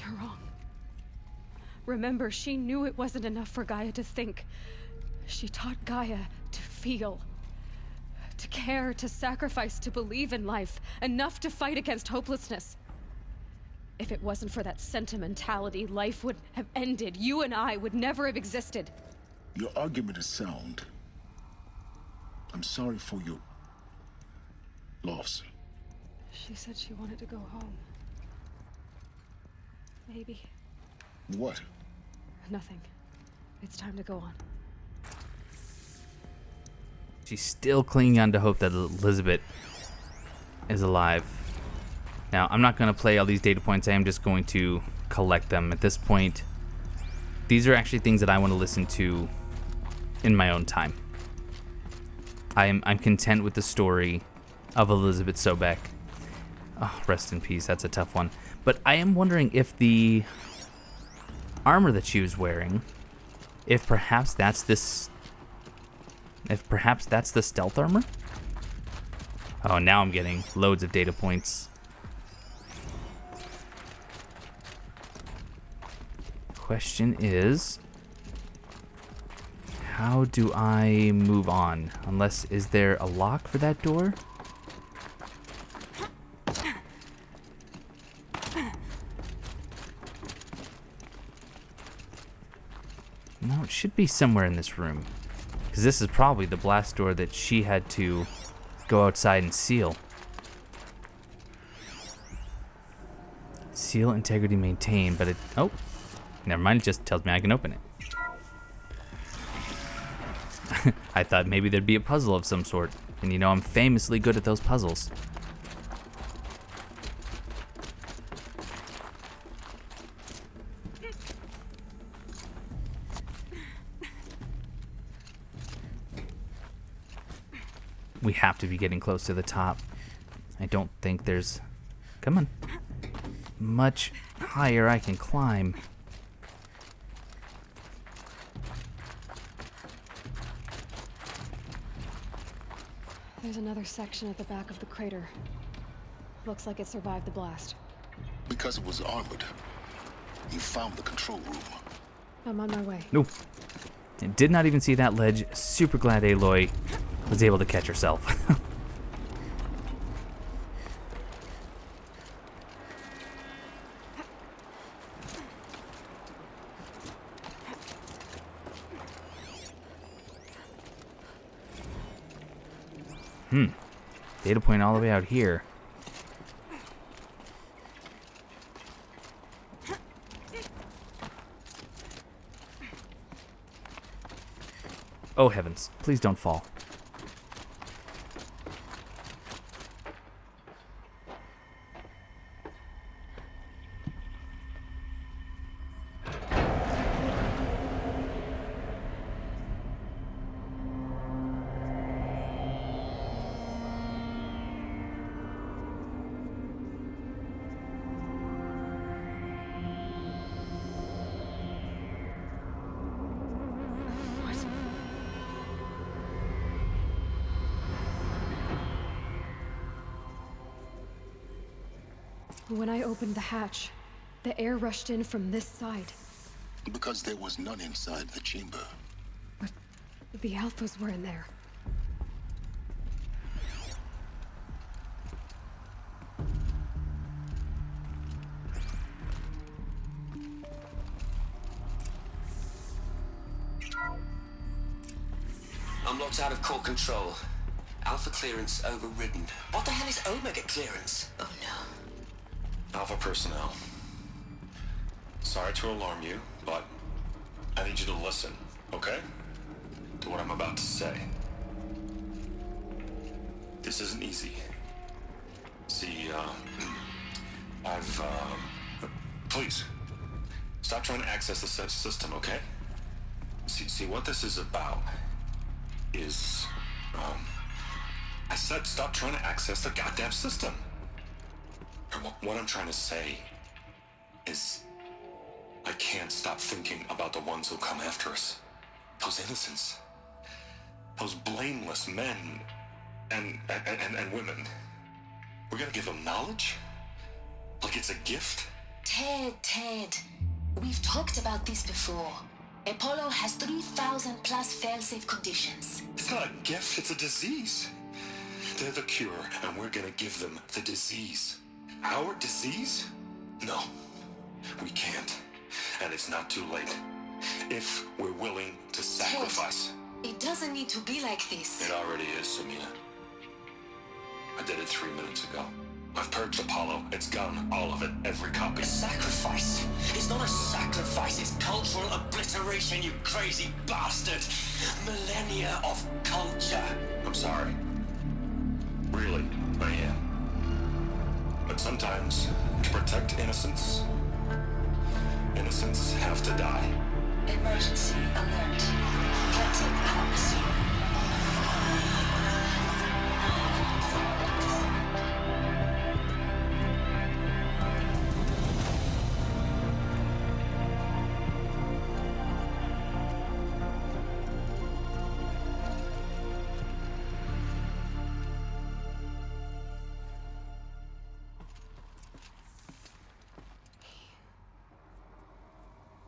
You're wrong. Remember, she knew it wasn't enough for Gaia to think. She taught Gaia to feel. To care, to sacrifice, to believe in life. Enough to fight against hopelessness. If it wasn't for that sentimentality, life would have ended. You and I would never have existed. Your argument is sound. I'm sorry for your loss. She said she wanted to go home. Maybe. What? Nothing. It's time to go on. She's still clinging on to hope that Elizabeth is alive. Now, I'm not going to play all these data points. I am just going to collect them. At this point, these are actually things that I want to listen to in my own time. I'm content with the story of Elizabeth Sobek. Oh, rest in peace. That's a tough one. But I am wondering if the armor that she was wearing, if perhaps that's the stealth armor? Oh, now I'm getting loads of data points. Question is, how do I move on? Unless, is there a lock for that door? No, it should be somewhere in this room. Because this is probably the blast door that she had to go outside and seal. Seal integrity maintained, but it... Oh, never mind. It just tells me I can open it. I thought maybe there'd be a puzzle of some sort. And you know, I'm famously good at those puzzles. We have to be getting close to the top. I don't think there's... Come on. Much higher I can climb. There's another section at the back of the crater. Looks like it survived the blast. Because it was armored, you found the control room. I'm on my way. Nope. I did not even see that ledge. Super glad Aloy was able to catch herself. Data point all the way out here. Oh heavens, please don't fall. When I opened the hatch, the air rushed in from this side. Because there was none inside the chamber. But the alphas were in there. Unlocked out of core control. Alpha clearance overridden. What the hell is Omega clearance? Oh no. Alpha personnel. Sorry to alarm you, but I need you to listen, okay? To what I'm about to say. This isn't easy. See, please, stop trying to access the system, okay? See, what this is about is, I said stop trying to access the goddamn system. What I'm trying to say is I can't stop thinking about the ones who come after us. Those innocents. Those blameless men and women. We're gonna give them knowledge? Like it's a gift? Ted. We've talked about this before. Apollo has 3,000 plus fail-safe conditions. It's not a gift, it's a disease. They're the cure, and we're gonna give them the disease. Our disease? No, we can't. And it's not too late. If we're willing to sacrifice. Ted, it doesn't need to be like this. It already is, Samina. I did it 3 minutes ago. I've purged Apollo. It's gone. All of it. Every copy. Sacrifice? It's not a sacrifice, it's cultural obliteration, you crazy bastard! Millennia of culture! I'm sorry. Really, I am. But sometimes, to protect innocence, innocents have to die. Emergency alert. Captain House.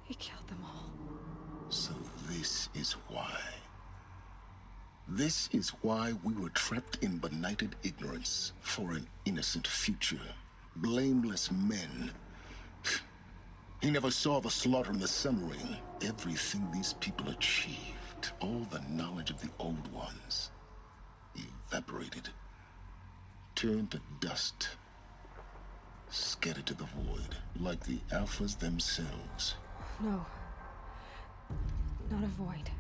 He killed them all. So this is why. This is why we were trapped in benighted ignorance for an innocent future. Blameless men. He never saw the slaughter in the Sun Ring. Everything these people achieved, all the knowledge of the old ones, evaporated, turned to dust, scattered to the void, like the Alphas themselves. No. Not a void.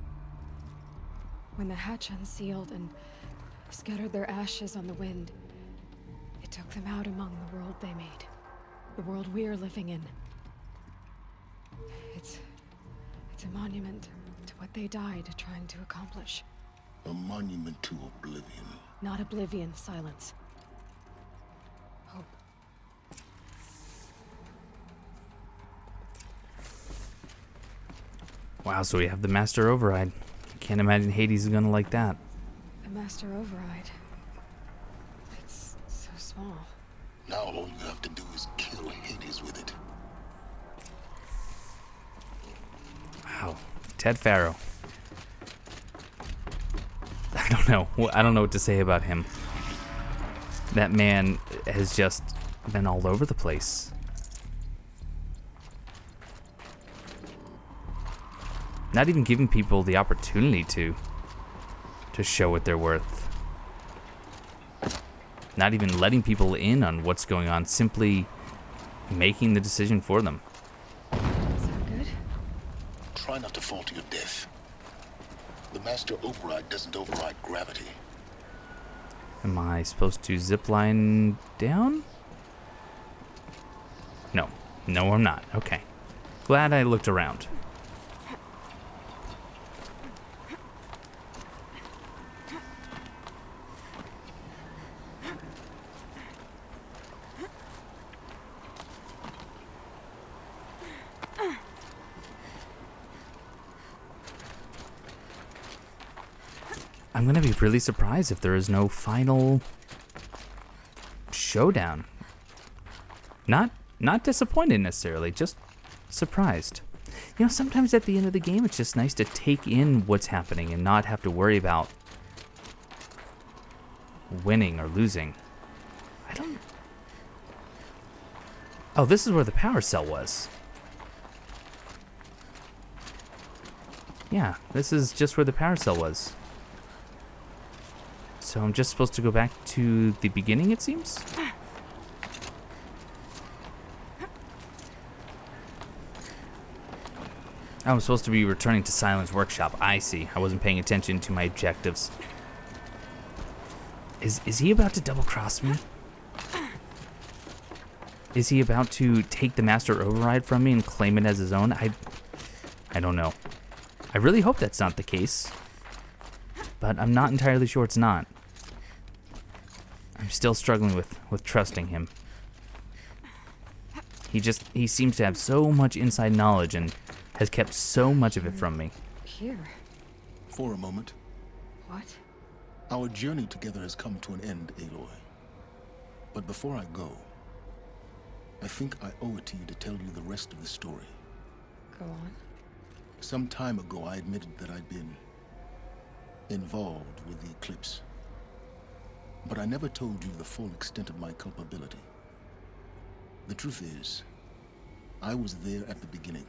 When the hatch unsealed and scattered their ashes on the wind, it took them out among the world they made. The world we're living in. It's a monument to what they died trying to accomplish. A monument to oblivion. Not oblivion, Sylens. Hope. Wow, so we have the Master Override. Can't imagine Hades is gonna like that. The Master Override. It's so small. Now all you have to do is kill Hades with it. Wow. Ted Farrow. I don't know. I don't know what to say about him. That man has just been all over the place. Not even giving people the opportunity to show what they're worth. Not even letting people in on what's going on, simply making the decision for them. Sound good? Try not to fall to your death. The Master Override doesn't override gravity. Am I supposed to zipline down? No. No, I'm not. Okay. Glad I looked around. I'm gonna be really surprised if there is no final showdown. Not disappointed necessarily, just surprised. You know, sometimes at the end of the game, it's just nice to take in what's happening and not have to worry about winning or losing. I don't... Oh, this is where the power cell was. Yeah, this is just where the power cell was. So I'm just supposed to go back to the beginning, it seems? I'm supposed to be returning to Sylens' workshop. I see. I wasn't paying attention to my objectives. Is he about to double-cross me? Is he about to take the Master Override from me and claim it as his own? I don't know. I really hope that's not the case. But I'm not entirely sure it's not. I'm still struggling with trusting him. He seems to have so much inside knowledge and has kept so much of it from me. Here. For a moment, What? our journey together has come to an end, Aloy. But before I go, I think I owe it to you to tell you the rest of the story. Go on. Some time ago, I admitted that I'd been involved with the eclipse. But I never told you the full extent of my culpability. The truth is, I was there at the beginning.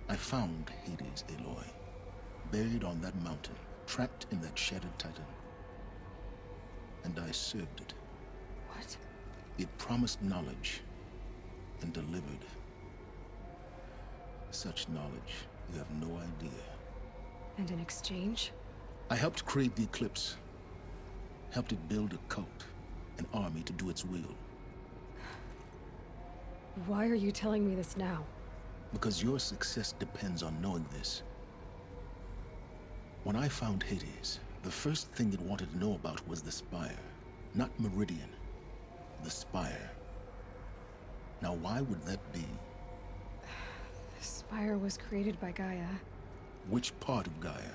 I found Hades, Aloy, buried on that mountain, trapped in that shattered titan. And I served it. What? It promised knowledge and delivered. Such knowledge, you have no idea. And in exchange? I helped create the eclipse. Helped it build a cult, an army to do its will. Why are you telling me this now? Because your success depends on knowing this. When I found Hades, the first thing it wanted to know about was the Spire. Not Meridian. The Spire. Now why would that be? The Spire was created by Gaia. Which part of Gaia?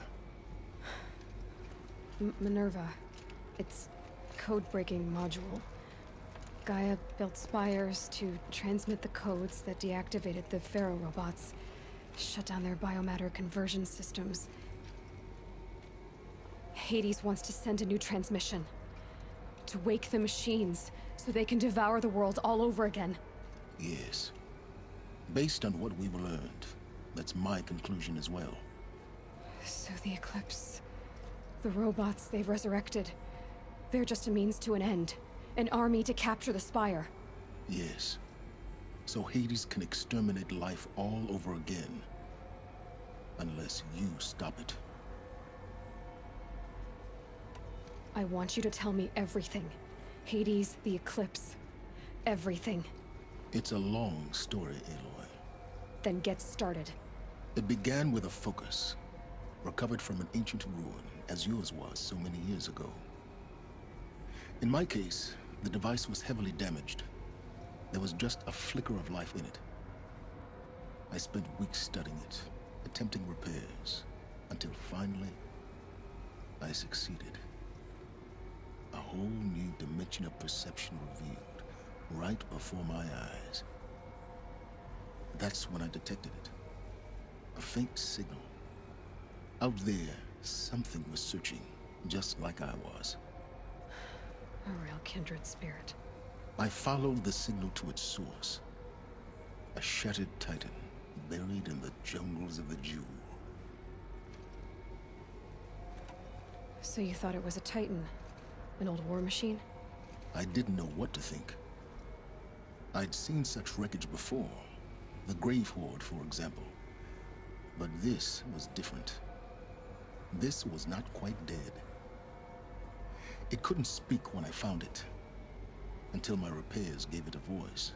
Minerva. Its code-breaking module. Gaia built spires to transmit the codes that deactivated the Pharaoh robots, shut down their biomatter conversion systems. Hades wants to send a new transmission. To wake the machines, so they can devour the world all over again. Yes. Based on what we've learned, that's my conclusion as well. So the Eclipse... the robots they've resurrected... they're just a means to an end. An army to capture the Spire. Yes. So Hades can exterminate life all over again. Unless you stop it. I want you to tell me everything. Hades, the eclipse, everything. It's a long story, Aloy. Then get started. It began with a focus, recovered from an ancient ruin, as yours was so many years ago. In my case, the device was heavily damaged. There was just a flicker of life in it. I spent weeks studying it, attempting repairs, until finally, I succeeded. A whole new dimension of perception revealed, right before my eyes. That's when I detected it. A faint signal. Out there, something was searching, just like I was. A real kindred spirit. I followed the signal to its source. A shattered titan, buried in the jungles of the Jewel. So you thought it was a titan? An old war machine? I didn't know what to think. I'd seen such wreckage before. The Grave Horde, for example. But this was different. This was not quite dead. It couldn't speak when I found it, until my repairs gave it a voice.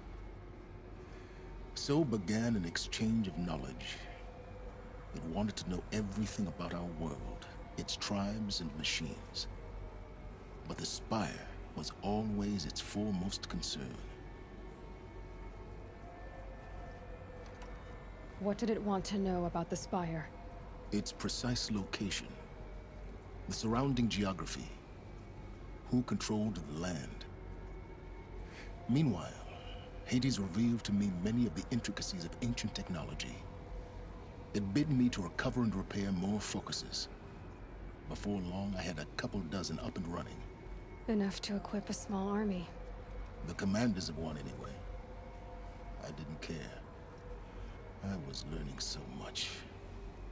So began an exchange of knowledge. It wanted to know everything about our world, its tribes and machines. But the Spire was always its foremost concern. What did it want to know about the Spire? Its precise location, the surrounding geography, who controlled the land. Meanwhile, Hades revealed to me many of the intricacies of ancient technology. It bid me to recover and repair more focuses. Before long, I had a couple dozen up and running. Enough to equip a small army. The commanders of one, anyway. I didn't care. I was learning so much.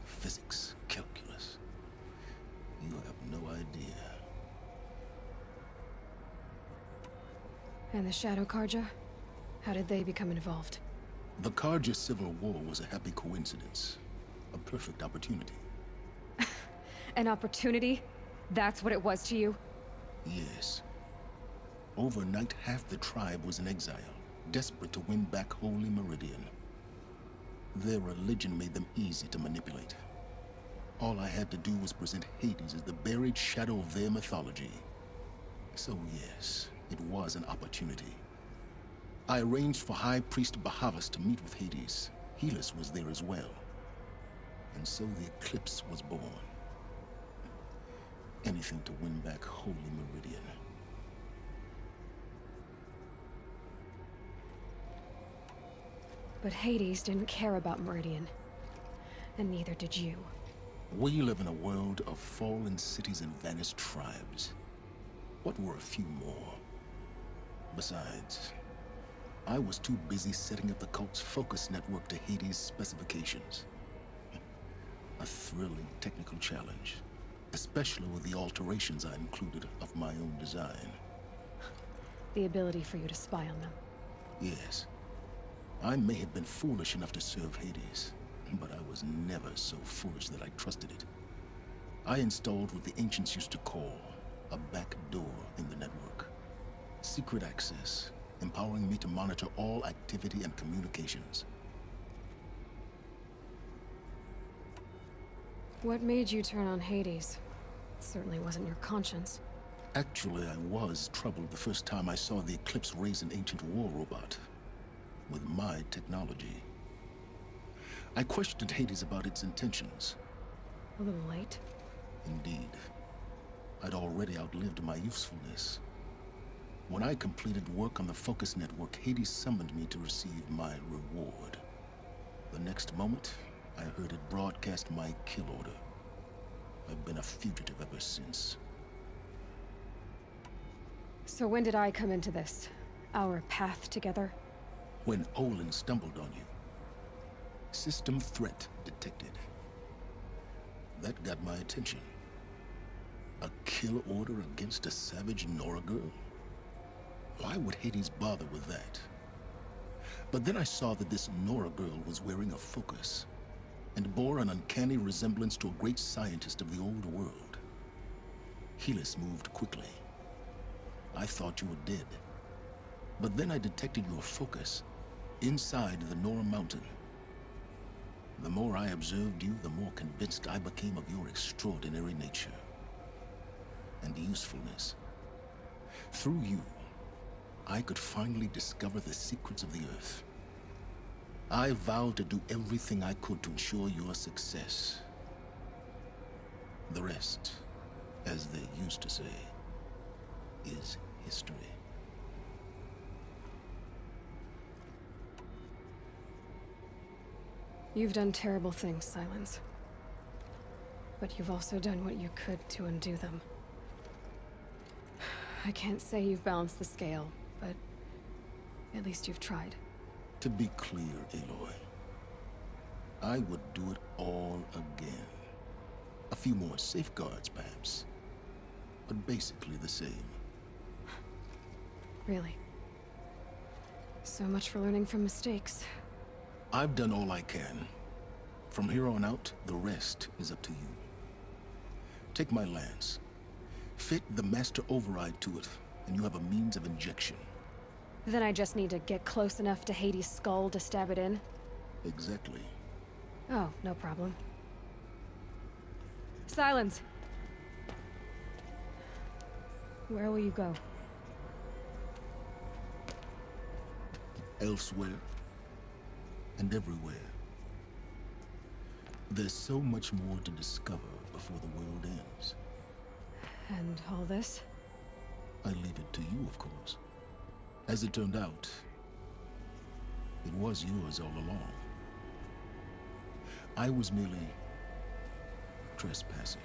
Physics, calculus. You have no idea. And the Shadow Karja? How did they become involved? The Karja Civil War was a happy coincidence. A perfect opportunity. An opportunity? That's what it was to you? Yes. Overnight, half the tribe was in exile, desperate to win back Holy Meridian. Their religion made them easy to manipulate. All I had to do was present Hades as the buried shadow of their mythology. So yes, it was an opportunity. I arranged for High Priest Bahavas to meet with Hades. Helis was there as well. And so the eclipse was born. Anything to win back Holy Meridian. But Hades didn't care about Meridian. And neither did you. We live in a world of fallen cities and vanished tribes. What were a few more? Besides, I was too busy setting up the cult's focus network to Hades' specifications. A thrilling technical challenge, especially with the alterations I included of my own design. The ability for you to spy on them. Yes. I may have been foolish enough to serve Hades, but I was never so foolish that I trusted it. I installed what the ancients used to call a back door in the network. Secret access, empowering me to monitor all activity and communications. What made you turn on Hades? It certainly wasn't your conscience. Actually, I was troubled the first time I saw the Eclipse raise an ancient war robot. With my technology. I questioned Hades about its intentions. A little late? Indeed. I'd already outlived my usefulness. When I completed work on the Focus Network, Hades summoned me to receive my reward. The next moment, I heard it broadcast my kill order. I've been a fugitive ever since. So when did I come into this? Our path together? When Olin stumbled on you. System threat detected. That got my attention. A kill order against a savage Nora girl? Why would Hades bother with that? But then I saw that this Nora girl was wearing a focus, and bore an uncanny resemblance to a great scientist of the old world. Achilles moved quickly. I thought you were dead. But then I detected your focus inside the Nora Mountain. The more I observed you, the more convinced I became of your extraordinary nature and usefulness. Through you, I could finally discover the secrets of the Earth. I vowed to do everything I could to ensure your success. The rest, as they used to say, is history. You've done terrible things, Sylens. But you've also done what you could to undo them. I can't say you've balanced the scale, but at least you've tried. To be clear, Aloy, I would do it all again. A few more safeguards, perhaps, but basically the same. Really? So much for learning from mistakes. I've done all I can. From here on out, the rest is up to you. Take my lance. Fit the master override to it, and you have a means of injection. Then I just need to get close enough to Hades' skull to stab it in? Exactly. Oh, no problem. Sylens! Where will you go? Elsewhere and everywhere. There's so much more to discover before the world ends. And all this? I leave it to you, of course. As it turned out, it was yours all along. I was merely trespassing.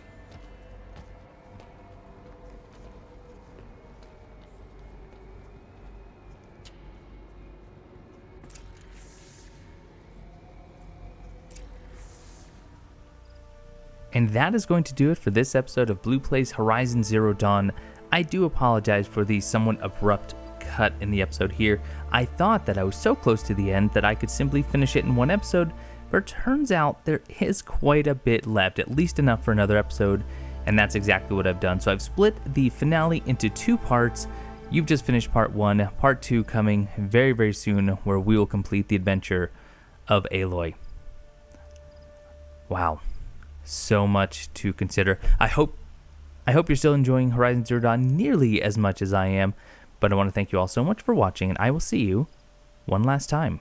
And that is going to do it for this episode of Blue Plays Horizon Zero Dawn. I do apologize for the somewhat abrupt cut in the episode here. I thought that I was so close to the end that I could simply finish it in one episode, but it turns out there is quite a bit left, at least enough for another episode, and that's exactly what I've done. So I've split the finale into two parts. You've just finished part one, part two coming very, very soon, where we will complete the adventure of Aloy. Wow. So much to consider. I hope you're still enjoying Horizon Zero Dawn nearly as much as I am, but I want to thank you all so much for watching, and I will see you one last time.